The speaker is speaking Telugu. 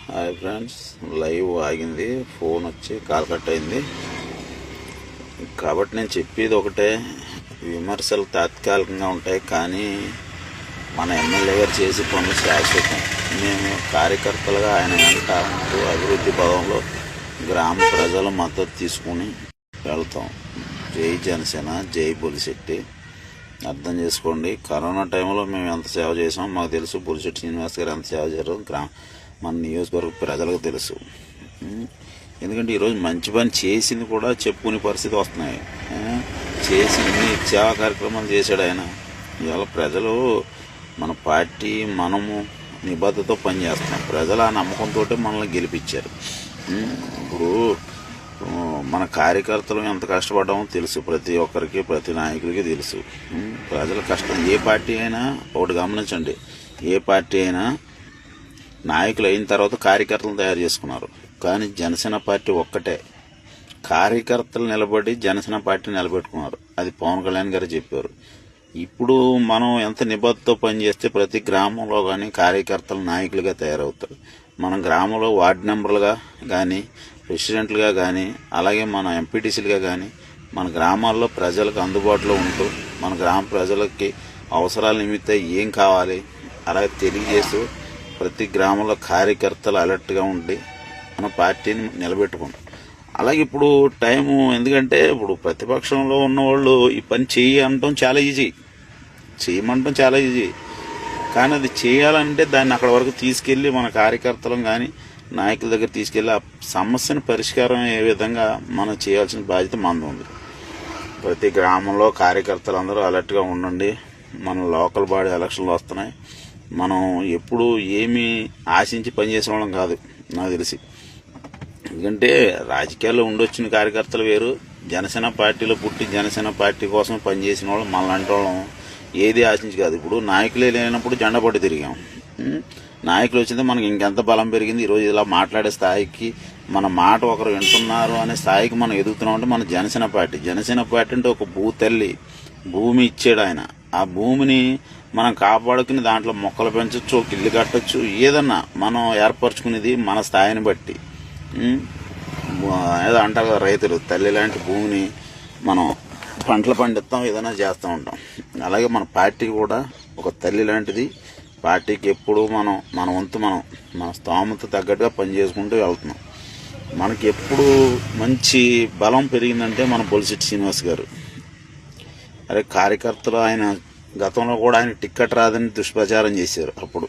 హాయ్ ఫ్రెండ్స్, లైవ్ ఆగింది, ఫోన్ వచ్చి కాల్ కట్ అయింది. కాబట్టి నేను చెప్పేది ఒకటే, విమర్శలు తాత్కాలికంగా ఉంటాయి, కానీ మన ఎమ్మెల్యే గారు చేసే పనులు శాశ్వతం. మేము కార్యకర్తలుగా ఆయన వెంట ఉంటూ అభివృద్ధి పదంలో గ్రామ ప్రజల మద్దతు తీసుకుని వెళ్తాం. జై జనసేన, జై బొలిశెట్టి. అర్థం చేసుకోండి, కరోనా టైంలో మేము ఎంత సేవ చేసాం మాకు తెలుసు. బొలిశెట్టి శ్రీనివాస్ గారు ఎంత సేవ చేశారు మన నియోజకవర్గ ప్రజలకు తెలుసు. ఎందుకంటే ఈరోజు మంచి పని చేసింది కూడా చెప్పుకునే పరిస్థితి వస్తున్నాయి. చేసి ఇన్ని సేవా కార్యక్రమాలు చేశాడు ఆయన. ఇవాళ ప్రజలు మన పార్టీ మనము నిబద్ధతతో పనిచేస్తున్నాం. ప్రజలు ఆ నమ్మకంతో మనల్ని గెలిపించారు. ఇప్పుడు మన కార్యకర్తలు ఎంత కష్టపడ్డామో తెలుసు, ప్రతి ఒక్కరికి, ప్రతి నాయకుడికి తెలుసు. ప్రజల కష్టం ఏ పార్టీ అయినా ఒకటి గమనించండి, ఏ పార్టీ అయినా నాయకులు అయిన తర్వాత కార్యకర్తలను తయారు చేసుకున్నారు. కానీ జనసేన పార్టీ ఒక్కటే కార్యకర్తలు నిలబడి జనసేన పార్టీ నిలబెట్టుకున్నారు. అది పవన్ కళ్యాణ్ గారు చెప్పారు. ఇప్పుడు మనం ఎంత నిబద్ధతతో పనిచేస్తే ప్రతి గ్రామంలో కానీ కార్యకర్తలు నాయకులుగా తయారవుతారు. మన గ్రామంలో వార్డు మెంబర్లుగా కానీ, ప్రెసిడెంట్లుగా కానీ, అలాగే మన ఎంపీటీసీలుగా కానీ మన గ్రామాల్లో ప్రజలకు అందుబాటులో ఉంటూ మన గ్రామ ప్రజలకి అవసరాల నిమిత్తం ఏం కావాలి అలాగే తెలియజేస్తూ ప్రతి గ్రామంలో కార్యకర్తలు అలర్ట్గా ఉండి మన పార్టీని నిలబెట్టుకుంటాం. అలాగే ఇప్పుడు టైము, ఎందుకంటే ఇప్పుడు ప్రతిపక్షంలో ఉన్నవాళ్ళు ఈ పని చేయమంటాం చాలా ఈజీ, చేయమంటాం చాలా ఈజీ, కానీ అది చేయాలంటే దాన్ని అక్కడ వరకు తీసుకెళ్లి మన కార్యకర్తలం కానీ నాయకుల దగ్గర తీసుకెళ్లి ఆ సమస్యను పరిష్కారం అయ్యే విధంగా మనం చేయాల్సిన బాధ్యత మనది ఉంది. ప్రతి గ్రామంలో కార్యకర్తలు అందరూ అలర్ట్గా ఉండండి. మన లోకల్ బాడీ ఎలక్షన్లు వస్తున్నాయి. మనం ఎప్పుడు ఏమీ ఆశించి పనిచేసిన వాళ్ళం కాదు నాకు తెలిసి. ఎందుకంటే రాజకీయాల్లో ఉండొచ్చిన కార్యకర్తలు వేరు, జనసేన పార్టీలో పుట్టి జనసేన పార్టీ కోసం పనిచేసిన వాళ్ళు మనలాంటి వాళ్ళం ఏది ఆశించి కాదు. ఇప్పుడు నాయకులే లేనప్పుడు జెండా పట్టి తిరిగాం. నాయకులు వచ్చింది మనకి ఇంకెంత బలం పెరిగింది. ఈరోజు ఇలా మాట్లాడే స్థాయికి, మన మాట ఒకరు వింటున్నారు అనే స్థాయికి మనం ఎదుగుతున్నాం. అంటే మన జనసేన పార్టీ అంటే ఒక భూతల్లి, భూమి ఇచ్చాడు ఆయన. ఆ భూమిని మనం కాపాడుకుని దాంట్లో మొక్కలు పెంచవచ్చు, ఒక ఇల్లు కట్టచ్చు, ఏదన్నా మనం ఏర్పరచుకునేది మన స్థాయిని బట్టి. ఏదో అంటారు కదా రైతులు, తల్లి లాంటి భూమిని మనం పంటలు పండిస్తాం, ఏదైనా చేస్తూ ఉంటాం. అలాగే మన పార్టీ కూడా ఒక తల్లి లాంటిది. పార్టీకి ఎప్పుడు మన వంతు మన స్తోమత తగ్గట్టుగా పనిచేసుకుంటూ వెళ్తున్నాం. మనకి ఎప్పుడు మంచి బలం పెరిగిందంటే మన బొలిశెట్టి శ్రీనివాస్ గారు. అదే కార్యకర్తలు ఆయన గతంలో కూడా ఆయన టిక్కెట్ రాదని దుష్ప్రచారం చేశారు. అప్పుడు